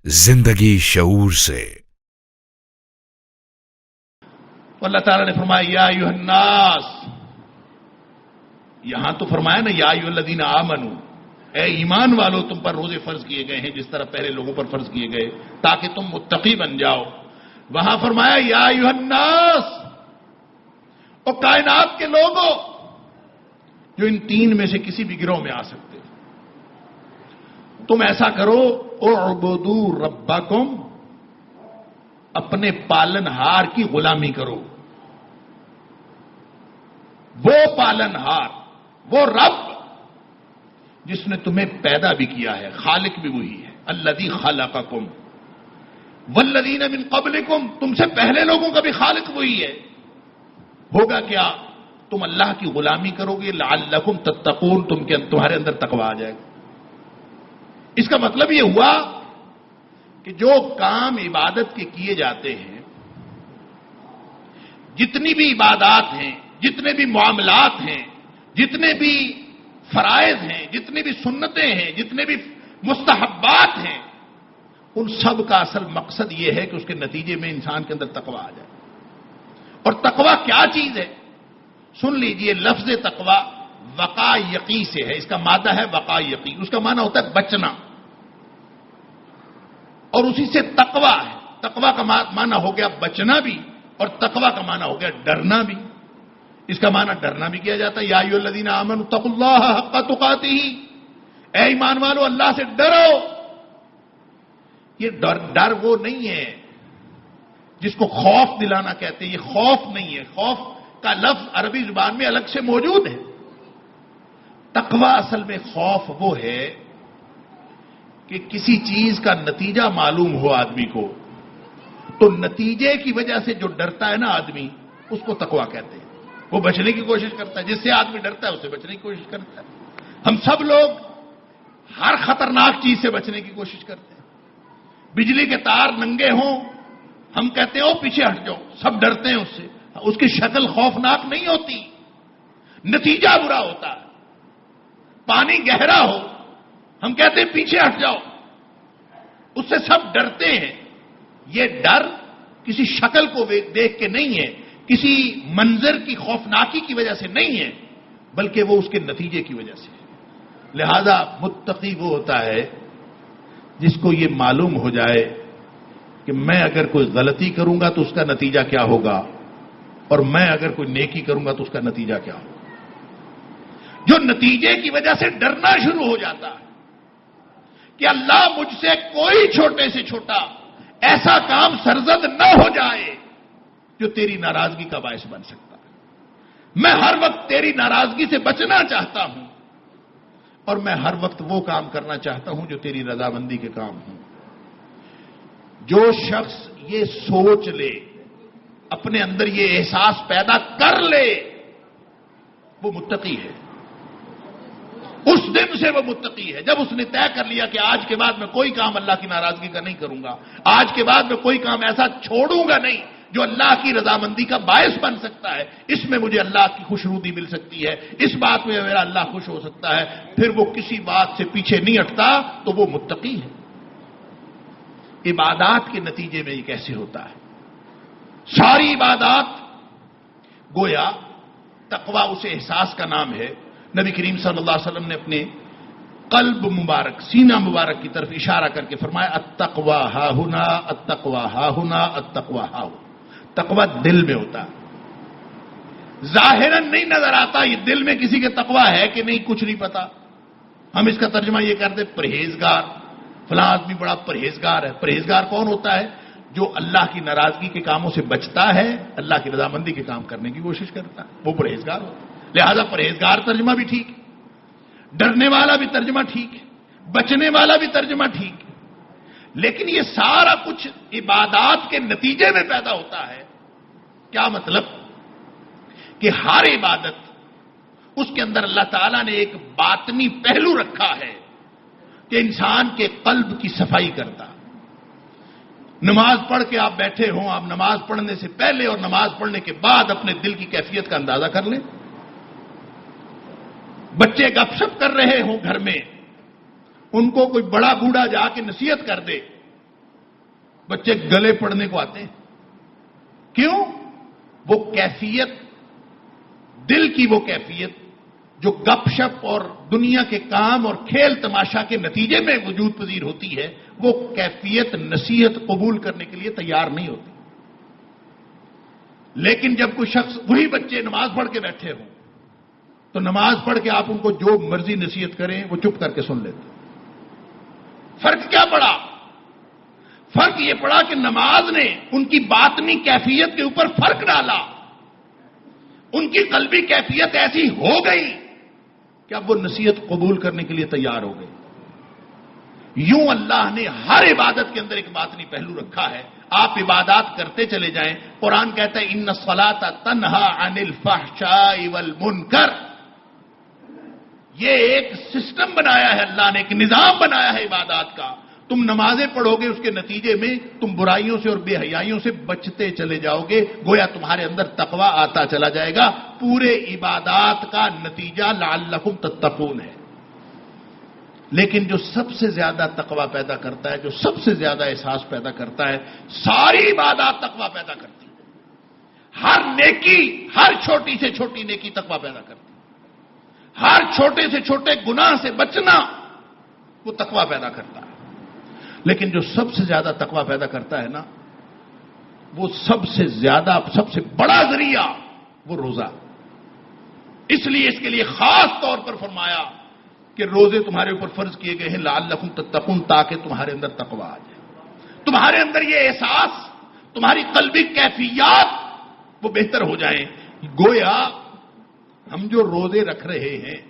زندگی شعور سے۔ اللہ تعالیٰ نے فرمایا یا ایھا الناس، یہاں تو فرمایا نا یا ایھا الذین آمنوا، اے ایمان والو تم پر روزے فرض کیے گئے ہیں جس طرح پہلے لوگوں پر فرض کیے گئے تاکہ تم متقی بن جاؤ۔ وہاں فرمایا یا ایھا الناس، اور کائنات کے لوگوں جو ان تین میں سے کسی بھی گروہ میں آ سکتے، تم ایسا کرو اعبدوا ربکم، اپنے پالن ہار کی غلامی کرو۔ وہ پالن ہار، وہ رب جس نے تمہیں پیدا بھی کیا ہے، خالق بھی وہی ہے، الذی خلقکم والذین من قبلکم، تم سے پہلے لوگوں کا بھی خالق وہی ہے۔ ہوگا کیا؟ تم اللہ کی غلامی کرو گے، لعلکم تتقون، تمہارے اندر تقوی آ جائے گا۔ اس کا مطلب یہ ہوا کہ جو کام عبادت کے کیے جاتے ہیں، جتنی بھی عبادات ہیں، جتنے بھی معاملات ہیں، جتنے بھی فرائض ہیں، جتنی بھی سنتیں ہیں، جتنے بھی مستحبات ہیں، ان سب کا اصل مقصد یہ ہے کہ اس کے نتیجے میں انسان کے اندر تقوی آ جائے۔ اور تقوی کیا چیز ہے؟ سن لیجئے، لفظ تقوی وقا یقی سے ہے، اس کا مادہ ہے وقا یقی، اس کا معنی ہوتا ہے بچنا، اور اسی سے تقوی ہے۔ تقوی کا معنی ہو گیا بچنا بھی، اور تقوی کا معنی ہو گیا ڈرنا بھی۔ اس کا معنی ڈرنا بھی کیا جاتا ہے، یا ایھا الذین آمنوا اتقوا اللہ حق تقاتہ، اے ایمان والو اللہ سے ڈرو۔ یہ ڈر وہ نہیں ہے جس کو خوف دلانا کہتے ہیں، یہ خوف نہیں ہے، خوف کا لفظ عربی زبان میں الگ سے موجود ہے۔ تقوی اصل میں خوف وہ ہے کہ کسی چیز کا نتیجہ معلوم ہو آدمی کو، تو نتیجے کی وجہ سے جو ڈرتا ہے نا آدمی، اس کو تقوی کہتے ہیں۔ وہ بچنے کی کوشش کرتا ہے، جس سے آدمی ڈرتا ہے اس سے بچنے کی کوشش کرتا ہے۔ ہم سب لوگ ہر خطرناک چیز سے بچنے کی کوشش کرتے ہیں۔ بجلی کے تار ننگے ہوں، ہم کہتے ہیں او پیچھے ہٹ جاؤ، سب ڈرتے ہیں اس سے۔ اس کی شکل خوفناک نہیں ہوتی، نتیجہ برا ہوتا ہے۔ پانی گہرا ہو، ہم کہتے ہیں پیچھے ہٹ جاؤ، اس سے سب ڈرتے ہیں۔ یہ ڈر کسی شکل کو دیکھ کے نہیں ہے، کسی منظر کی خوفناکی کی وجہ سے نہیں ہے، بلکہ وہ اس کے نتیجے کی وجہ سے ہے۔ لہذا متقی وہ ہوتا ہے جس کو یہ معلوم ہو جائے کہ میں اگر کوئی غلطی کروں گا تو اس کا نتیجہ کیا ہوگا، اور میں اگر کوئی نیکی کروں گا تو اس کا نتیجہ کیا ہوگا۔ جو نتیجے کی وجہ سے ڈرنا شروع ہو جاتا ہے کہ اللہ مجھ سے کوئی چھوٹے سے چھوٹا ایسا کام سرزد نہ ہو جائے جو تیری ناراضگی کا باعث بن سکتا ہے۔ میں ہر وقت تیری ناراضگی سے بچنا چاہتا ہوں، اور میں ہر وقت وہ کام کرنا چاہتا ہوں جو تیری رضامندی کے کام ہوں۔ جو شخص یہ سوچ لے، اپنے اندر یہ احساس پیدا کر لے، وہ متقی ہے۔ اس دن سے وہ متقی ہے جب اس نے طے کر لیا کہ آج کے بعد میں کوئی کام اللہ کی ناراضگی کا نہیں کروں گا، آج کے بعد میں کوئی کام ایسا چھوڑوں گا نہیں جو اللہ کی رضامندی کا باعث بن سکتا ہے، اس میں مجھے اللہ کی خوشنودی مل سکتی ہے، اس بات میں میرا اللہ خوش ہو سکتا ہے، پھر وہ کسی بات سے پیچھے نہیں ہٹتا، تو وہ متقی ہے۔ عبادات کے نتیجے میں یہ کیسے ہوتا ہے؟ ساری عبادات گویا تقوی اس احساس کا نام ہے۔ نبی کریم صلی اللہ علیہ وسلم نے اپنے قلب مبارک، سینہ مبارک کی طرف اشارہ کر کے فرمایا التقوی ہاہنا، التقوی ہاہنا، التقوی ہاہنا۔ تقوی دل میں ہوتا ہے، ظاہراً نہیں نظر آتا۔ یہ دل میں کسی کے تقوی ہے کہ نہیں کچھ نہیں پتا۔ ہم اس کا ترجمہ یہ کرتے پرہیزگار، فلاں آدمی بڑا پرہیزگار ہے۔ پرہیزگار کون ہوتا ہے؟ جو اللہ کی ناراضگی کے کاموں سے بچتا ہے، اللہ کی رضامندی کے کام کرنے کی کوشش کرتا ہے، وہ پرہیزگار ہوتا ہے۔ لہذا پرہیزگار ترجمہ بھی ٹھیک ہے، ڈرنے والا بھی ترجمہ ٹھیک ہے، بچنے والا بھی ترجمہ ٹھیک ہے، لیکن یہ سارا کچھ عبادات کے نتیجے میں پیدا ہوتا ہے۔ کیا مطلب؟ کہ ہر عبادت اس کے اندر اللہ تعالیٰ نے ایک باطنی پہلو رکھا ہے کہ انسان کے قلب کی صفائی کرتا۔ نماز پڑھ کے آپ بیٹھے ہوں، آپ نماز پڑھنے سے پہلے اور نماز پڑھنے کے بعد اپنے دل کی کیفیت کا اندازہ کر لیں۔ بچے گپ شپ کر رہے ہوں گھر میں، ان کو کوئی بڑا بوڑھا جا کے نصیحت کر دے بچے گلے پڑنے کو آتے ہیں. کیوں؟ وہ کیفیت، دل کی وہ کیفیت جو گپ شپ اور دنیا کے کام اور کھیل تماشا کے نتیجے میں وجود پذیر ہوتی ہے، وہ کیفیت نصیحت قبول کرنے کے لیے تیار نہیں ہوتی. لیکن جب کوئی شخص، وہی بچے نماز پڑھ کے بیٹھے ہوں تو نماز پڑھ کے آپ ان کو جو مرضی نصیحت کریں وہ چپ کر کے سن لیتے. فرق کیا پڑا؟ فرق یہ پڑا کہ نماز نے ان کی باطنی کیفیت کے اوپر فرق ڈالا. ان کی قلبی کیفیت ایسی ہو گئی کہ اب وہ نصیحت قبول کرنے کے لیے تیار ہو گئے. یوں اللہ نے ہر عبادت کے اندر ایک باطنی پہلو رکھا ہے. آپ عبادات کرتے چلے جائیں. قرآن کہتا ہے ان الصلاۃ تنہا عن الفحشاء والمنکر. یہ ایک سسٹم بنایا ہے اللہ نے، ایک نظام بنایا ہے عبادات کا. تم نمازیں پڑھو گے، اس کے نتیجے میں تم برائیوں سے اور بے حیائیوں سے بچتے چلے جاؤ گے. گویا تمہارے اندر تقوی آتا چلا جائے گا. پورے عبادات کا نتیجہ لعلکم تتقون ہے. لیکن جو سب سے زیادہ تقوی پیدا کرتا ہے، جو سب سے زیادہ احساس پیدا کرتا ہے، ساری عبادات تقوی پیدا کرتی ہے. ہر نیکی، ہر چھوٹی سے چھوٹی نیکی تقوی پیدا کرتی ہے. ہر چھوٹے سے چھوٹے گناہ سے بچنا وہ تقوی پیدا کرتا ہے. لیکن جو سب سے زیادہ تقوی پیدا کرتا ہے نا، وہ سب سے زیادہ، سب سے بڑا ذریعہ وہ روزہ. اس لیے اس کے لیے خاص طور پر فرمایا کہ روزے تمہارے اوپر فرض کیے گئے ہیں لعلکم تتقون، تاکہ تمہارے اندر تقوی آ جائے. تمہارے اندر یہ احساس، تمہاری قلبی کیفیات وہ بہتر ہو جائیں. گویا ہم جو روزے رکھ رہے ہیں،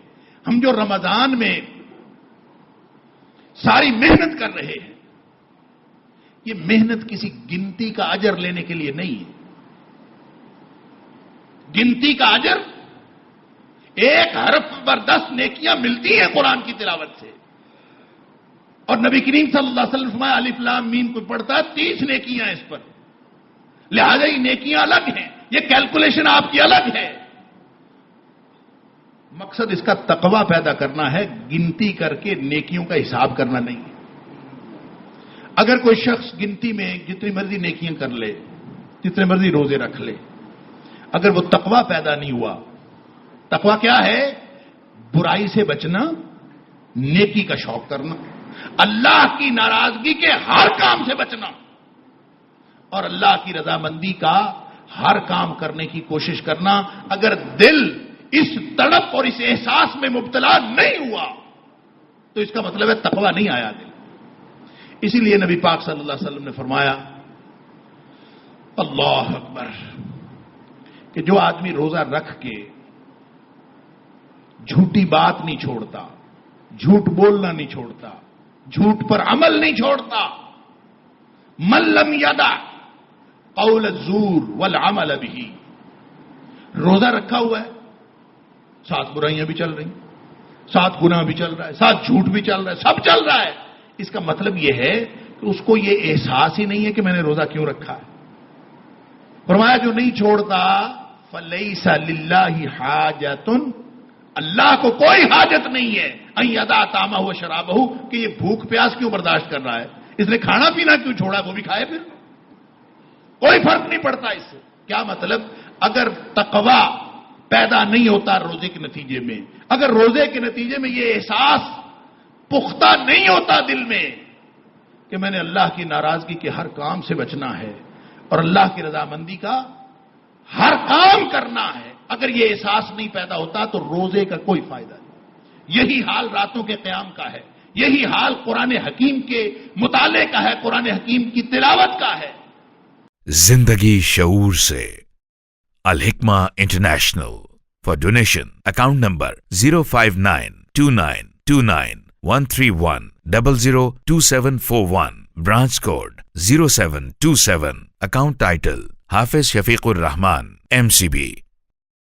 ہم جو رمضان میں ساری محنت کر رہے ہیں، یہ محنت کسی گنتی کا اجر لینے کے لیے نہیں ہے. گنتی کا اجر، ایک حرف پر 10 نیکیاں ملتی ہیں قرآن کی تلاوت سے. اور نبی کریم صلی اللہ علیہ وسلم فرمایا الف لام میم کو پڑھتا ہے 30 نیکیاں اس پر. لہذا یہ نیکیاں الگ ہیں، یہ کیلکولیشن آپ کی الگ ہے. مقصد اس کا تقوی پیدا کرنا ہے، گنتی کر کے نیکیوں کا حساب کرنا نہیں. اگر کوئی شخص گنتی میں جتنی مرضی نیکیاں کر لے، جتنے مرضی روزے رکھ لے، اگر وہ تقوی پیدا نہیں ہوا. تقوی کیا ہے؟ برائی سے بچنا، نیکی کا شوق کرنا، اللہ کی ناراضگی کے ہر کام سے بچنا، اور اللہ کی رضامندی کا ہر کام کرنے کی کوشش کرنا. اگر دل اس تڑپ اور اس احساس میں مبتلا نہیں ہوا تو اس کا مطلب ہے تقوی نہیں آیا دل. اسی لیے نبی پاک صلی اللہ علیہ وسلم نے فرمایا اللہ اکبر کہ جو آدمی روزہ رکھ کے جھوٹی بات نہیں چھوڑتا، جھوٹ بولنا نہیں چھوڑتا، جھوٹ پر عمل نہیں چھوڑتا، من لم یدع قول الزور والعمل به. روزہ رکھا ہوا ہے، ساتھ برائیاں بھی چل رہی، ساتھ گناہ بھی چل رہا ہے، ساتھ جھوٹ بھی چل رہا ہے، سب چل رہا ہے. اس کا مطلب یہ ہے کہ اس کو یہ احساس ہی نہیں ہے کہ میں نے روزہ کیوں رکھا ہے. فرمایا جو نہیں چھوڑتا فلیس للہ حاجۃ، اللہ کو کوئی حاجت نہیں ہے ان یدع طعامہ و شرابہ، کہ یہ بھوک پیاس کیوں برداشت کر رہا ہے، اس نے کھانا پینا کیوں چھوڑا، وہ بھی کھائے پھر، کوئی فرق نہیں پڑتا اس سے. کیا مطلب؟ اگر تقوی پیدا نہیں ہوتا روزے کے نتیجے میں، اگر روزے کے نتیجے میں یہ احساس پختہ نہیں ہوتا دل میں کہ میں نے اللہ کی ناراضگی کے ہر کام سے بچنا ہے اور اللہ کی رضامندی کا ہر کام کرنا ہے، اگر یہ احساس نہیں پیدا ہوتا تو روزے کا کوئی فائدہ نہیں. یہی حال راتوں کے قیام کا ہے، یہی حال قرآن حکیم کے مطالعے کا ہے، قرآن حکیم کی تلاوت کا ہے. زندگی شعور سے. Al-Hikmah international. For donation account number 059292131002741. Branch code 0727. Account title Hafiz Shafiq Rahman MCB.